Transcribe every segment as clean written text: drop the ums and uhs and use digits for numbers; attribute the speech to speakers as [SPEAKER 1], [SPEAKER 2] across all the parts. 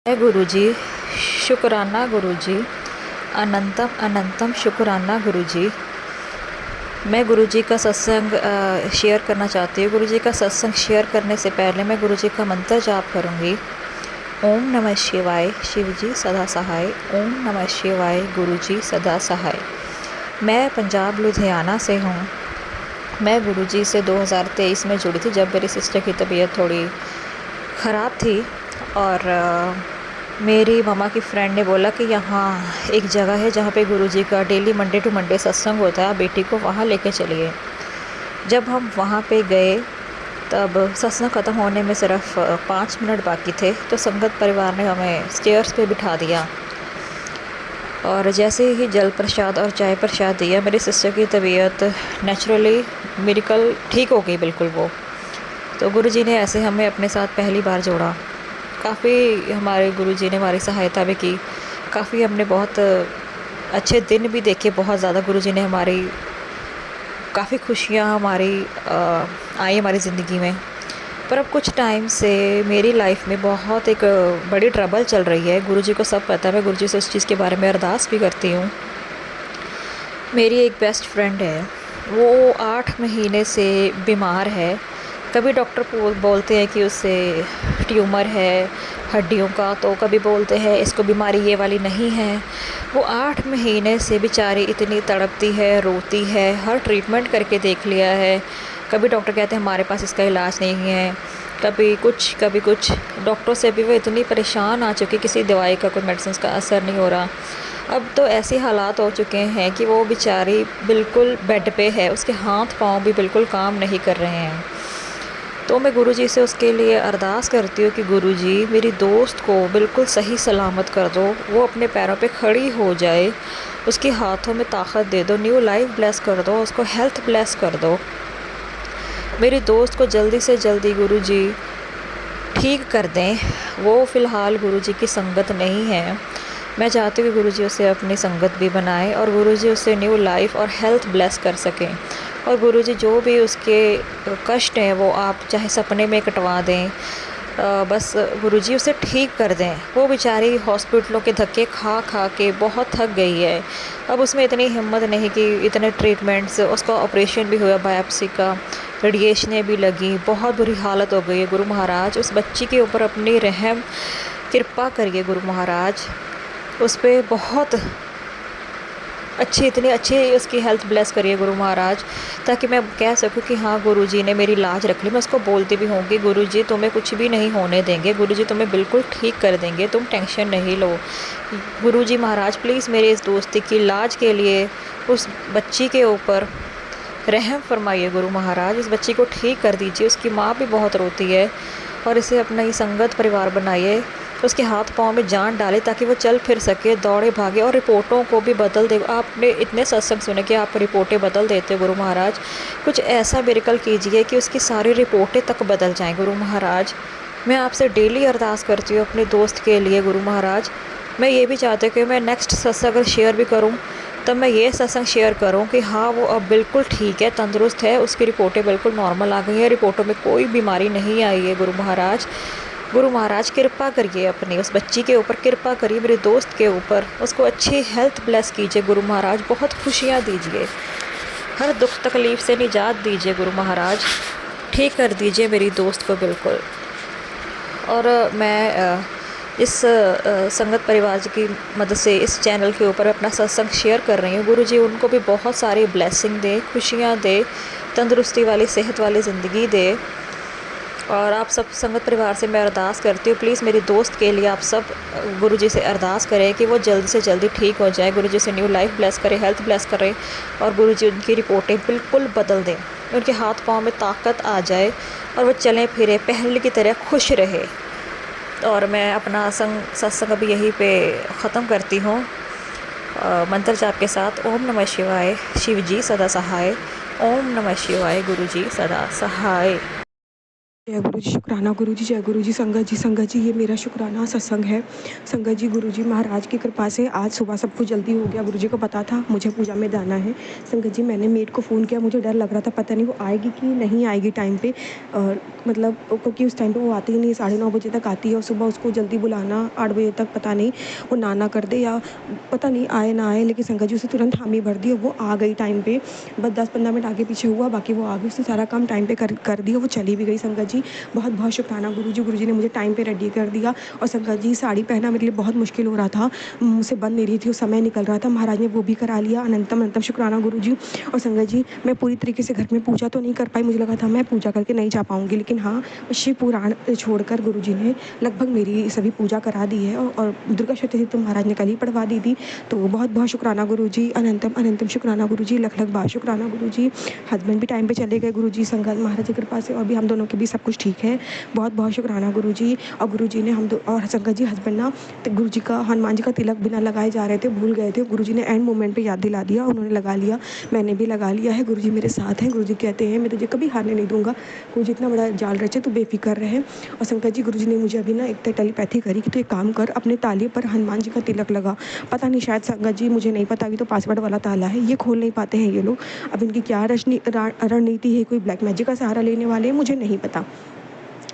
[SPEAKER 1] जय गुरुजी, शुक्राना गुरुजी, अनंतम अनंतम शुक्राना गुरुजी। मैं गुरुजी का सत्संग शेयर करना चाहती हूँ। गुरुजी का सत्संग शेयर करने से पहले मैं गुरुजी का मंत्र जाप करूँगी। ओम नमः शिवाय, शिवजी सदा सहाय। ओम नमः शिवाय, गुरुजी सदा सहाय। मैं पंजाब लुधियाना से हूँ। मैं गुरुजी से 2023 में जुड़ी थी, जब मेरी सिस्टर की तबीयत थोड़ी ख़राब थी और मेरी मामा की फ्रेंड ने बोला कि यहाँ एक जगह है जहाँ पे गुरुजी का डेली मंडे टू मंडे सत्संग होता है, बेटी को वहाँ लेके चलिए। जब हम वहाँ पे गए तब सत्संग ख़त्म होने में सिर्फ 5 मिनट बाकी थे, तो संगत परिवार ने हमें स्टेयर्स पे बिठा दिया और जैसे ही जल प्रसाद और चाय प्रसाद दिया, मेरी सिस्टर की तबीयत नेचुरली मिरेकल ठीक हो गई बिल्कुल वो। तो गुरुजी ने ऐसे हमें अपने साथ पहली बार जोड़ा। काफ़ी हमारे गुरुजी ने हमारी सहायता भी की, काफ़ी हमने बहुत अच्छे दिन भी देखे। बहुत ज़्यादा गुरुजी ने हमारी काफ़ी खुशियाँ आई हमारी ज़िंदगी में। पर अब कुछ टाइम से मेरी लाइफ में बहुत एक बड़ी ट्रबल चल रही है। गुरुजी को सब पता है, मैं गुरुजी से उस चीज़ के बारे में अरदास भी करती हूँ। मेरी एक बेस्ट फ्रेंड है, वो 8 महीने से बीमार है। कभी डॉक्टर बोलते हैं कि उससे ट्यूमर है हड्डियों का, तो कभी बोलते हैं इसको बीमारी ये वाली नहीं है। वो 8 महीने से बेचारी इतनी तड़पती है, रोती है, हर ट्रीटमेंट करके देख लिया है। कभी डॉक्टर कहते हैं हमारे पास इसका इलाज नहीं है, कभी कुछ। डॉक्टरों से भी वो इतनी परेशान आ चुकी, किसी दवाई का कोई मेडिसिन का असर नहीं हो रहा। अब तो ऐसे हालात हो चुके हैं कि वो बेचारी बिल्कुल बेड पे है, उसके हाथ पाँव भी बिल्कुल काम नहीं कर रहे हैं। तो मैं गुरुजी से उसके लिए अरदास करती हूँ कि गुरुजी मेरी दोस्त को बिल्कुल सही सलामत कर दो, वो अपने पैरों पे खड़ी हो जाए, उसके हाथों में ताकत दे दो, न्यू लाइफ ब्लेस कर दो, उसको हेल्थ ब्लेस कर दो। मेरी दोस्त को जल्दी से जल्दी गुरुजी ठीक कर दें। वो फ़िलहाल गुरुजी की संगत नहीं है। मैं चाहती हूँ कि गुरुजी उसे अपनी संगत भी बनाए और गुरुजी उसे न्यू लाइफ और हेल्थ ब्लेस कर सकें। और गुरुजी जो भी उसके कष्ट हैं वो आप चाहे सपने में कटवा दें, बस गुरुजी उसे ठीक कर दें। वो बेचारी हॉस्पिटलों के धक्के खा खा के बहुत थक गई है। अब उसमें इतनी हिम्मत नहीं कि इतने ट्रीटमेंट्स, उसका ऑपरेशन भी हुआ बायोप्सी का, रेडिएशनें भी लगी, बहुत बुरी हालत हो गई है। गुरु महाराज उस बच्ची के ऊपर अपनी रहम कृपा करिए गुरु महाराज, उस पर बहुत इतनी अच्छी उसकी हेल्थ ब्लेस करिए गुरु महाराज, ताकि मैं कह सकूं कि हाँ गुरुजी ने मेरी लाज रख ली। मैं उसको बोलती भी होंगी गुरुजी तुम्हें कुछ भी नहीं होने देंगे, गुरुजी तुम्हें बिल्कुल ठीक कर देंगे, तुम टेंशन नहीं लो। गुरुजी महाराज प्लीज़ मेरे इस दोस्ती की लाज के लिए उस बच्ची के ऊपर रहम फरमाइए गुरु महाराज, इस बच्ची को ठीक कर दीजिए। उसकी माँ भी बहुत रोती है और इसे अपना ही संगत परिवार बनाइए, उसके हाथ पाँव में जान डाले ताकि वो चल फिर सके, दौड़े भागे और रिपोर्टों को भी बदल दे। आपने इतने सत्संग सुने कि आप रिपोर्टें बदल देते हो गुरु महाराज, कुछ ऐसा मिरेकल कीजिए कि उसकी सारी रिपोर्टें तक बदल जाएं गुरु महाराज। मैं आपसे डेली अरदास करती हूँ अपने दोस्त के लिए गुरु महाराज। मैं ये भी चाहती हूँ कि मैं नेक्स्ट सत्संग अगर शेयर भी करूँ तब मैं ये सत्संग शेयर करूं कि हाँ वो अब बिल्कुल ठीक है, तंदुरुस्त है, उसकी रिपोर्टें बिल्कुल नॉर्मल आ गई हैं, रिपोर्टों में कोई बीमारी नहीं आई है गुरु महाराज। गुरु महाराज कृपा करिए, अपनी उस बच्ची के ऊपर कृपा करिए, मेरे दोस्त के ऊपर, उसको अच्छी हेल्थ ब्लेस कीजिए गुरु महाराज, बहुत खुशियाँ दीजिए, हर दुख तकलीफ़ से निजात दीजिए गुरु महाराज, ठीक कर दीजिए मेरी दोस्त को बिल्कुल। और मैं इस संगत परिवार की मदद से इस चैनल के ऊपर अपना सत्संग शेयर कर रही हूँ। गुरुजी उनको भी बहुत सारी ब्लेसिंग दे, खुशियाँ दे, तंदुरुस्ती वाली सेहत वाली ज़िंदगी दे। और आप सब संगत परिवार से मैं अरदास करती हूँ, प्लीज़ मेरी दोस्त के लिए आप सब गुरुजी से अरदास करें कि वो जल्दी से जल्दी ठीक हो जाए, गुरुजी से न्यू लाइफ ब्लेस करें, हेल्थ ब्लेस करें और गुरुजी उनकी रिपोर्टें बिल्कुल बदल दें, उनके हाथ पाँव में ताकत आ जाए और वो चलें फिरें पहले की तरह खुश रहे। और मैं अपना सत्संग अभी यहीं पे ख़त्म करती हूँ मंत्र जाप के साथ। ओम नमः शिवाय, शिव जी सदा सहाय। ओम नमः शिवाय, गुरु जी सदा सहाय।
[SPEAKER 2] जय गुरु जी, शुक्राना गुरु जी, जय गुरु जी। संगत जी ये मेरा शुक्राना सत्संग है। संगत जी, गुरु जी महाराज की कृपा से आज सुबह सब कुछ जल्दी हो गया। गुरु जी को पता था मुझे पूजा में जाना है। संगत जी, मैंने मेड को फ़ोन किया, मुझे डर लग रहा था पता नहीं वो आएगी कि नहीं आएगी टाइम पे। मतलब क्योंकि उस टाइम पे वो आती ही नहीं, 9:30 बजे तक आती है और सुबह उसको जल्दी बुलाना 8 बजे तक, पता नहीं वो ना कर दे या पता नहीं आए ना आए। लेकिन संगत जी उसने तुरंत हामी भर दी और वो आ गई टाइम पे। बस 10-15 मिनट आगे पीछे हुआ, बाकी वो आ गई। उसने सारा काम टाइम पे कर दिया, वो चली भी गई। संगत जी, बहुत बहुत शुक्राना गुरु जी। गुरु जी ने मुझे टाइम पे रेडी कर दिया। और संगत जी, साड़ी पहनना मेरे लिए बहुत मुश्किल हो रहा था, मुझसे बन नहीं रही थी, वो समय निकल रहा था। महाराज ने वो भी करा लिया। अनंतम अनंतम शुक्राना गुरु जी। और संगत जी, मैं पूरी तरीके से घर में पूजा तो नहीं कर पाई, मुझे लगा था मैं पूजा करके नहीं जा पाऊँगी, लेकिन हाँ, शिव पुराण छोड़कर गुरु जी ने लगभग मेरी सभी पूजा करा दी है। और दुर्गा चतुर्थी तो महाराज ने कल ही पढ़वा दी थी। तो बहुत बहुत शुक्राना गुरु जी। अनंतम अनंतम शुक्राना गुरु जी। लख लख बार शुक्राना गुरु जी। हस्बैंड भी टाइम पे चले गए गुरु जी, संगत महाराज की कृपा से, और भी हम दोनों के भी सब कुछ ठीक है। बहुत बहुत शुक्राना गुरु जी। और गुरु जी ने और संगत जी, हस्बैंड ना गुरु जी का, हनुमान जी का तिलक बिना लगाए जा रहे थे, भूल गए थे। गुरु जी ने एंड मोमेंट पे याद दिला दिया, उन्होंने लगा लिया। मैंने भी लगा लिया है। गुरु जी मेरे साथ हैं। गुरु जी कहते हैं मैं तुझे कभी हारने नहीं दूंगा, गुरु जी इतना बड़ा जाल रचे, तू बेफिक्र रहे। और संगत जी, गुरु जी ने मुझे अभी ना एक टेलीपैथी करी कि तू एक काम कर, अपने ताले पर हनुमान जी का तिलक लगा। पता नहीं, शायद संगत जी मुझे नहीं पता, अभी तो पासवर्ड वाला ताला है, ये खोल नहीं पाते हैं ये लोग। अब इनकी क्या रणनीति है, कोई ब्लैक मैजिक का सहारा लेने वाले हैं, मुझे नहीं पता।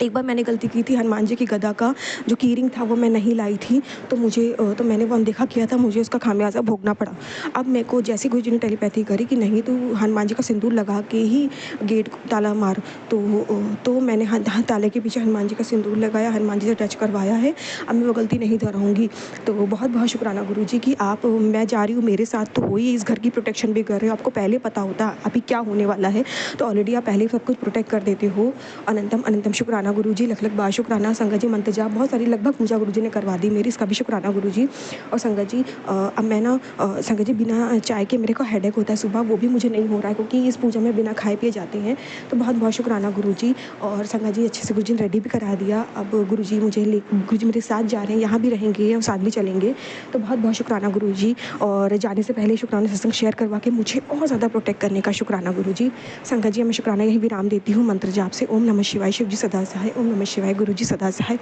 [SPEAKER 2] एक बार मैंने गलती की थी, हनुमान जी की गदा का जो कीरिंग था वो मैं नहीं लाई थी, तो तो मैंने वो अनदेखा किया था, मुझे उसका खामियाजा भोगना पड़ा। अब मेरे को जैसे गुरु जी ने टेलीपैथी करी कि नहीं, तू हनुमान जी का सिंदूर लगा के ही गेट को ताला मार, तो मैंने ताले के पीछे हनुमान जी का सिंदूर लगाया, हनुमान जी से टच करवाया है। अब मैं वो गलती नहीं दोहराऊंगी। तो बहुत बहुत शुक्राना गुरु जी कि आप, मैं जा रही हूँ, मेरे साथ तो हो ही, इस घर की प्रोटेक्शन भी कर रहे हो। आपको पहले पता होता अभी क्या होने वाला है, तो ऑलरेडी आप पहले सब कुछ प्रोटेक्ट कर देते हो। अनंतम अनंतम शुक्राना गुरु जी। लख लख बार शुक्राना। संगत जी, मंत्र जाप बहुत सारी लगभग पूजा गुरु जी ने करवा दी मेरी, इसका भी शुक्राना गुरु जी। और संगत जी, अब मैं ना संगत जी, बिना चाय के मेरे को हेडेक होता है सुबह, वो भी मुझे नहीं हो रहा है, क्योंकि इस पूजा में बिना खाए पिए जाते हैं। तो बहुत बहुत शुक्राना गुरु जी। और संगत जी, अच्छे से गुरु जी ने रेडी भी करा दिया। अब गुरु जी गुरु जी मेरे साथ जा रहे हैं, यहाँ भी रहेंगे और साथ भी चलेंगे। तो बहुत बहुत शुक्राना गुरु जी। और जाने से पहले शुक्राना सत्संग शेयर करवा के मुझे और ज़्यादा प्रोटेक्ट करने का शुक्राना गुरु जी। संगत जी, मैं शुक्राना यहीं विराम देती हूँ मंत्र जाप से। ओम नमः शिवाय। शिव जी सदा सहाय। ओम नमः शिवाय। गुरु जी सदा सहाय।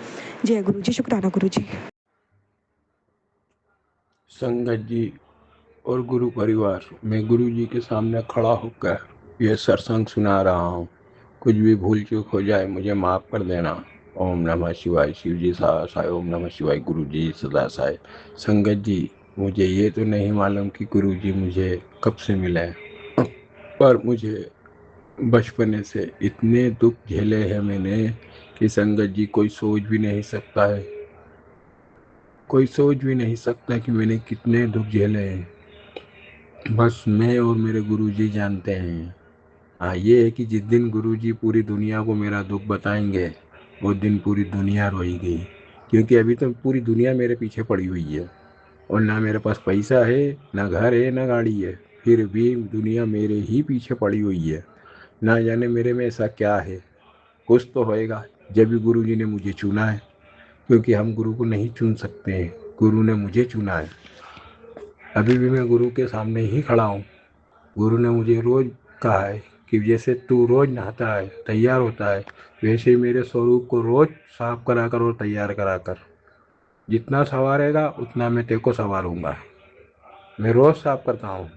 [SPEAKER 2] जय गुरु जी। शुक्राना गुरु जी।
[SPEAKER 3] संगत जी और गुरु परिवार, मैं गुरु जी के सामने खड़ा होकर ये सत्संग सुना रहा हूँ। कुछ भी भूल चूक हो जाए मुझे माफ़ कर देना। ओम नमः शिवाय। शिव जी सदा सहाय। ओम नमः शिवाय। गुरु जी सदा सहाय। संगत जी, मुझे ये तो नहीं मालूम कि गुरु जी मुझे कब से मिले, पर मुझे बचपने से इतने दुख झेले हैं मैंने कि संगत जी कोई सोच भी नहीं सकता है, कोई सोच भी नहीं सकता कि मैंने कितने दुख झेले हैं। बस मैं और मेरे गुरुजी जानते हैं। हाँ, ये है कि जिस दिन गुरुजी पूरी दुनिया को मेरा दुख बताएंगे, वो दिन पूरी दुनिया रोएगी, क्योंकि अभी तो पूरी दुनिया मेरे पीछे पड़ी हुई है और ना मेरे पास पैसा है, ना घर है, ना गाड़ी है, फिर भी दुनिया मेरे ही पीछे पड़ी हुई है। ना जाने मेरे में ऐसा क्या है। कुछ तो होएगा जब भी गुरुजी ने मुझे चुना है, क्योंकि हम गुरु को नहीं चुन सकते हैं, गुरु ने मुझे चुना है। अभी भी मैं गुरु के सामने ही खड़ा हूँ। गुरु ने मुझे रोज कहा है कि जैसे तू रोज नहाता है, तैयार होता है, वैसे ही मेरे स्वरूप को रोज साफ करा कर और तैयार करा कर। जितना संवारेगा उतना मैं तेरे को संवारूंगा। मैं रोज साफ करता हूँ,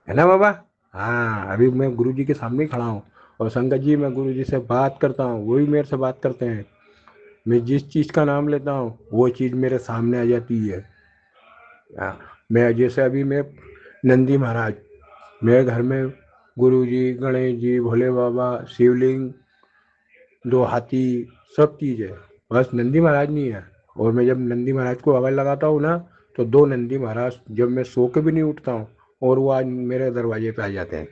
[SPEAKER 3] है ना बाबा। हाँ, अभी मैं गुरु जी के सामने ही खड़ा हूँ। और संगत जी, मैं गुरु जी से बात करता हूँ, वो भी मेरे से बात करते हैं। मैं जिस चीज़ का नाम लेता हूँ वो चीज़ मेरे सामने आ जाती है। मैं जैसे अभी मैं नंदी महाराज, मेरे घर में गुरु जी, गणेश जी, भोले बाबा, शिवलिंग, 2 हाथी, सब चीज़ है, बस नंदी महाराज नहीं है। और मैं जब नंदी महाराज को आवाज़ लगाता हूँ ना, तो 2 नंदी महाराज, जब मैं सो के भी नहीं उठता हूँ और वो आज मेरे दरवाजे पे आ जाते हैं,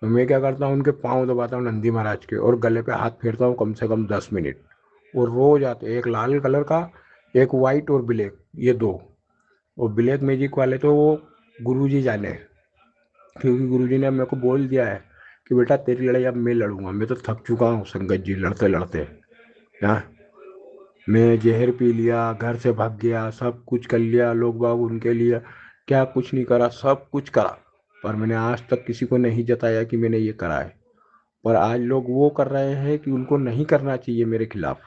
[SPEAKER 3] तो मैं क्या करता हूँ, उनके पाँव दबाता हूँ नंदी महाराज के और गले पे हाथ फेरता हूँ कम से कम 10 मिनट। वो रोज आते हैं, एक लाल कलर का, एक वाइट और ब्लैक, ये 2। और ब्लैक मैजिक वाले तो वो गुरुजी जाने, क्योंकि गुरुजी ने मेरे को बोल दिया है कि बेटा तेरी लड़ाई अब मैं लड़ूंगा। मैं तो थक चुका हूँ संगत जी, लड़ते लड़ते। हाँ, मैं जहर पी लिया, घर से भाग गया, सब कुछ कर लिया, लोग बाग उनके लिए क्या कुछ नहीं करा, सब कुछ करा, पर मैंने आज तक किसी को नहीं जताया कि मैंने ये करा है। पर आज लोग वो कर रहे हैं कि उनको नहीं करना चाहिए मेरे खिलाफ।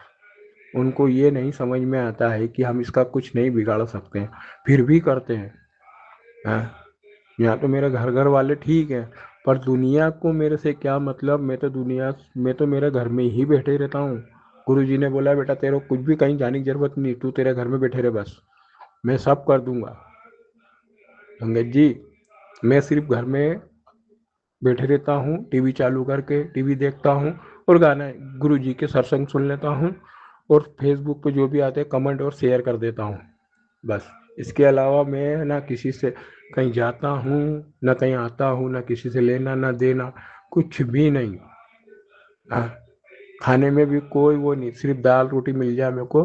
[SPEAKER 3] उनको ये नहीं समझ में आता है कि हम इसका कुछ नहीं बिगाड़ सकते हैं, फिर भी करते हैं। हाँ, यहाँ तो मेरे घर वाले ठीक है, पर दुनिया को मेरे से क्या मतलब। मैं तो मेरे घर में ही बैठे रहता हूँ। गुरुजी ने बोला बेटा तेरे को कुछ भी कहीं जाने की जरूरत नहीं, तू तेरे घर में बैठे रहे बस, मैं सब कर दूंगा। संगत जी, मैं सिर्फ घर में बैठे रहता हूँ, टीवी चालू करके टीवी देखता हूँ और गाना गुरुजी के सत्संग सुन लेता हूँ और फेसबुक पे जो भी आते हैं कमेंट और शेयर कर देता हूँ बस। इसके अलावा मैं ना किसी से कहीं जाता हूँ, ना कहीं आता हूँ, ना किसी से लेना ना देना, कुछ भी नहीं। हाँ, खाने में भी कोई वो नहीं, सिर्फ दाल रोटी मिल जाए मेरे को,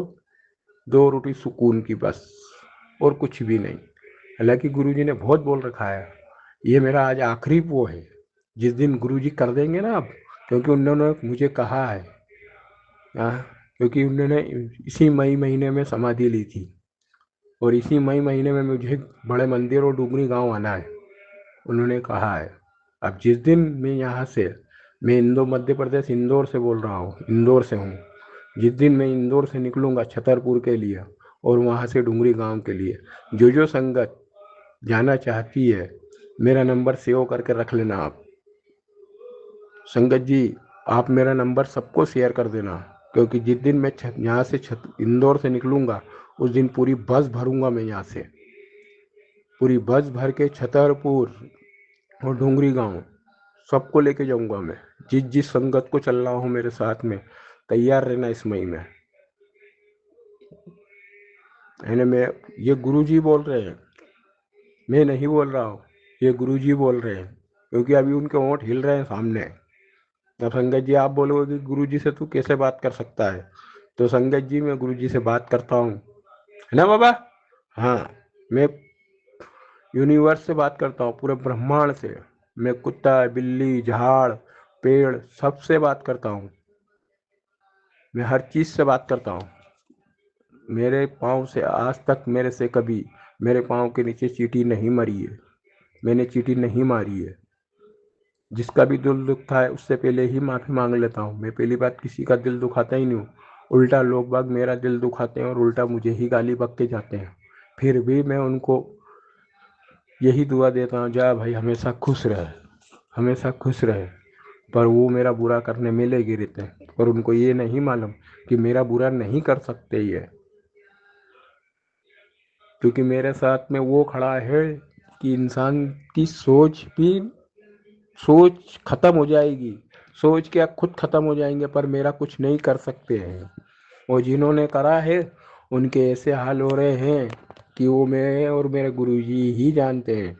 [SPEAKER 3] 2 रोटी सुकून की बस, और कुछ भी नहीं। हालांकि गुरुजी ने बहुत बोल रखा है, ये मेरा आज आखिरी वो है। जिस दिन गुरुजी कर देंगे ना अब, क्योंकि उन्होंने मुझे कहा है, हाँ, क्योंकि उन्होंने इसी मई महीने में समाधि ली थी और इसी मई महीने में मुझे बड़े मंदिर और डुगरी गांव आना है। उन्होंने कहा है अब जिस दिन मैं यहाँ से, मैं इंदौर मध्य प्रदेश इंदौर से बोल रहा हूँ, इंदौर से हूँ। जिस दिन मैं इंदौर से निकलूँगा छतरपुर के लिए और वहाँ से डुंगरी गांव के लिए, जो संगत जाना चाहती है मेरा नंबर सेव करके रख लेना आप। संगत जी, आप मेरा नंबर सबको शेयर कर देना, क्योंकि जिस दिन मैं यहाँ से इंदौर से निकलूँगा उस दिन पूरी बस भरूँगा मैं यहाँ से, पूरी बस भर के छतरपुर और डुंगरी गांव सबको लेके जाऊंगा मैं। जिस संगत को चल रहा हूँ मेरे साथ में, तैयार रहना इस महीने में, है ना। मैं, ये गुरुजी बोल रहे हैं, मैं नहीं बोल रहा हूँ, ये गुरुजी बोल रहे हैं, क्योंकि अभी उनके होंठ हिल रहे हैं सामने। अब संगत जी आप बोलोगे कि गुरुजी से तू कैसे बात कर सकता है, तो संगत जी मैं गुरुजी से बात करता हूँ, है ना बाबा। हाँ, मैं यूनिवर्स से बात करता हूँ, पूरे ब्रह्मांड से। मैं कुत्ता बिल्ली झाड़ पेड़ सबसे बात करता हूँ, मैं हर चीज से बात करता हूँ। मेरे पाँव से आज तक मेरे से कभी मेरे पाँव के नीचे चींटी नहीं मरी है, मैंने चींटी नहीं मारी है। जिसका भी दिल दुखता है उससे पहले ही माफी मांग लेता हूँ। मैं पहली बात किसी का दिल दुखाता ही नहीं हूँ, उल्टा लोग बाग मेरा दिल दुखाते हैं और उल्टा मुझे ही गाली बक के जाते हैं। फिर भी मैं उनको यही दुआ देता हूँ, जा भाई हमेशा खुश रहे, हमेशा खुश रहे। पर वो मेरा बुरा करने में लगे रहते हैं, पर उनको ये नहीं मालूम कि मेरा बुरा नहीं कर सकते ये, क्योंकि मेरे साथ में वो खड़ा है कि इंसान की सोच खत्म हो जाएगी, सोच क्या खुद खत्म हो जाएंगे, पर मेरा कुछ नहीं कर सकते हैं। और जिन्होंने करा है उनके ऐसे हाल हो रहे हैं कि वो मैं और मेरे गुरुजी ही जानते हैं।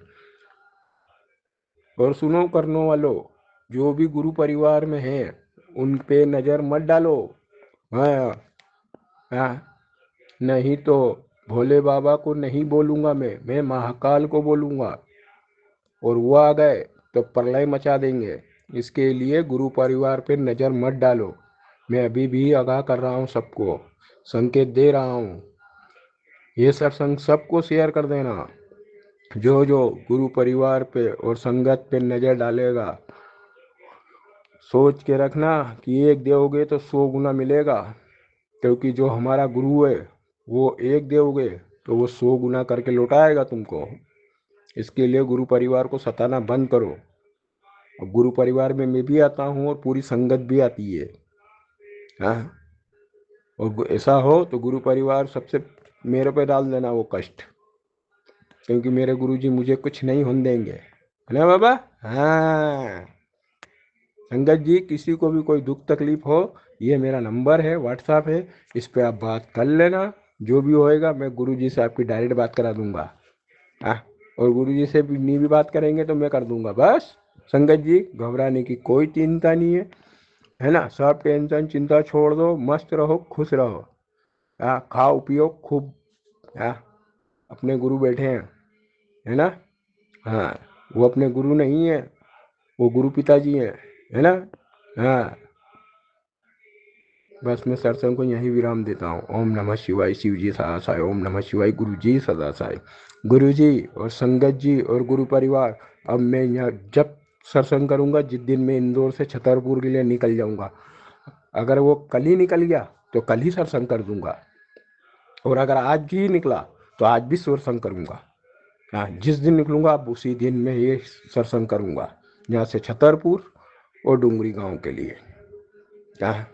[SPEAKER 3] और सुनो करने वालों, जो भी गुरु परिवार में है उन पे नजर मत डालो। हाँ, हाँ, नहीं तो भोले बाबा को नहीं बोलूंगा मैं महाकाल को बोलूंगा, और वो आ गए तो प्रलय मचा देंगे। इसके लिए गुरु परिवार पे नजर मत डालो। मैं अभी भी आगाह कर रहा हूँ सबको, संकेत दे रहा हूँ, ये सत्संग सबको शेयर कर देना। जो जो गुरु परिवार पे और संगत पे नजर डालेगा, सोच के रखना कि एक दोगे तो 100 गुना मिलेगा, क्योंकि जो हमारा गुरु है वो एक दोगे तो वो 100 गुना करके लौटाएगा तुमको। इसके लिए गुरु परिवार को सताना बंद करो। और गुरु परिवार में मैं भी आता हूँ और पूरी संगत भी आती है। हाँ, और ऐसा हो तो गुरु परिवार सबसे मेरे पे डाल देना वो कष्ट, क्योंकि मेरे गुरुजी मुझे कुछ नहीं होने देंगे, है ना बाबा। हाँ, संगत जी किसी को भी कोई दुख तकलीफ हो, ये मेरा नंबर है, व्हाट्सएप है, इस पे आप बात कर लेना। जो भी होएगा मैं गुरुजी से आपकी डायरेक्ट बात करा दूंगा। हाँ, और गुरुजी से भी नहीं भी बात करेंगे तो मैं कर दूंगा। बस संगत जी घबराने की कोई चिंता नहीं है ना। सब टेंशन चिंता छोड़ दो, मस्त रहो, खुश रहो। हाँ, खाओ पियो खूब। हाँ, अपने गुरु बैठे हैं, है ना। हाँ, वो अपने गुरु नहीं है, वो गुरु पिताजी हैं, है ना। हाँ, बस मैं सत्संग को यहीं विराम देता हूँ। ओम नमः शिवाय, शिव जी सदा साय। ओम नमः शिवाय, गुरु जी सदा साय। गुरु जी और संगत जी और गुरु परिवार, अब मैं यहाँ जब सत्संग करूँगा जिस दिन मैं इंदौर से छतरपुर के लिए निकल जाऊँगा। अगर वो कल ही निकल गया तो कल ही सत्संग कर दूँगा, और अगर आज भी निकला तो आज भी सत्संग करूँगा। हाँ, जिस दिन निकलूँगा अब उसी दिन मैं ये सत्संग करूँगा, यहाँ से छतरपुर और डूंगरी गांव के लिए। हाँ,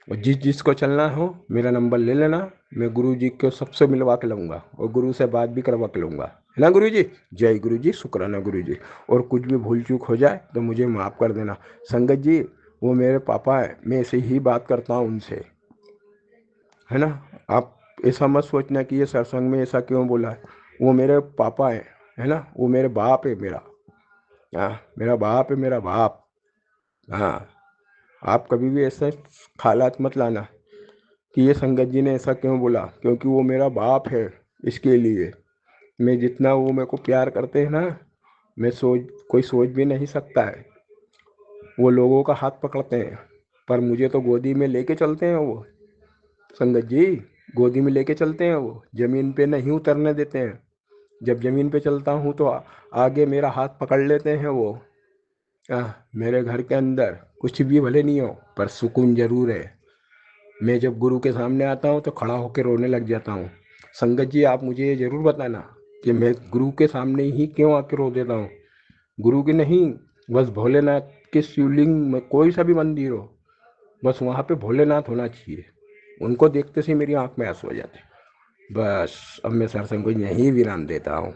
[SPEAKER 3] और जिसको चलना हो मेरा नंबर ले लेना, मैं गुरु जी को सबसे मिलवा के लाऊंगा और गुरु से बात भी करवा के लूँगा, है ना गुरु जी। जय गुरु जी, शुक्राना गुरु जी। और कुछ भी भूल चूक हो जाए तो मुझे माफ़ कर देना। संगत जी, वो मेरे पापा है, मैं ऐसे ही बात करता हूँ उनसे, है ना। आप ऐसा मत सोचना कि ये सत्संग में ऐसा क्यों बोला है। वो मेरे पापा है ना, वो मेरे बाप है मेरा। हाँ, मेरा बाप है, मेरा बाप। हाँ, आप कभी भी ऐसे ख्यालात मत लाना कि ये संगत जी ने ऐसा क्यों बोला, क्योंकि वो मेरा बाप है। इसके लिए मैं जितना वो मेरे को प्यार करते हैं ना, मैं कोई सोच भी नहीं सकता है। वो लोगों का हाथ पकड़ते हैं पर मुझे तो गोदी में लेके चलते हैं वो। संगत जी, गोदी में लेके चलते हैं वो, ज़मीन पे नहीं उतरने देते हैं। जब ज़मीन पे चलता हूँ तो आगे मेरा हाथ पकड़ लेते हैं वो। मेरे घर के अंदर कुछ भी भले नहीं हो पर सुकून ज़रूर है। मैं जब गुरु के सामने आता हूँ तो खड़ा होकर रोने लग जाता हूँ। संगत जी, आप मुझे ये ज़रूर बताना कि मैं गुरु के सामने ही क्यों आके रो देता हूँ। गुरु की नहीं, बस भोलेनाथ के शिवलिंग में कोई सा भी मंदिर हो, बस वहाँ पे भोलेनाथ होना चाहिए। उनको देखते से मेरी आंख में आंसू आ जाते। बस अब मैं सत्संग को यहीं विराम देता हूँ।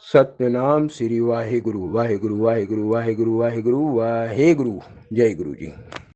[SPEAKER 3] सतनाम श्री वाहे गुरु वाहे गुरु वाहे गुरु वाहे गुरु वाहे गुरु वाहे गुरु। जय गुरु जी।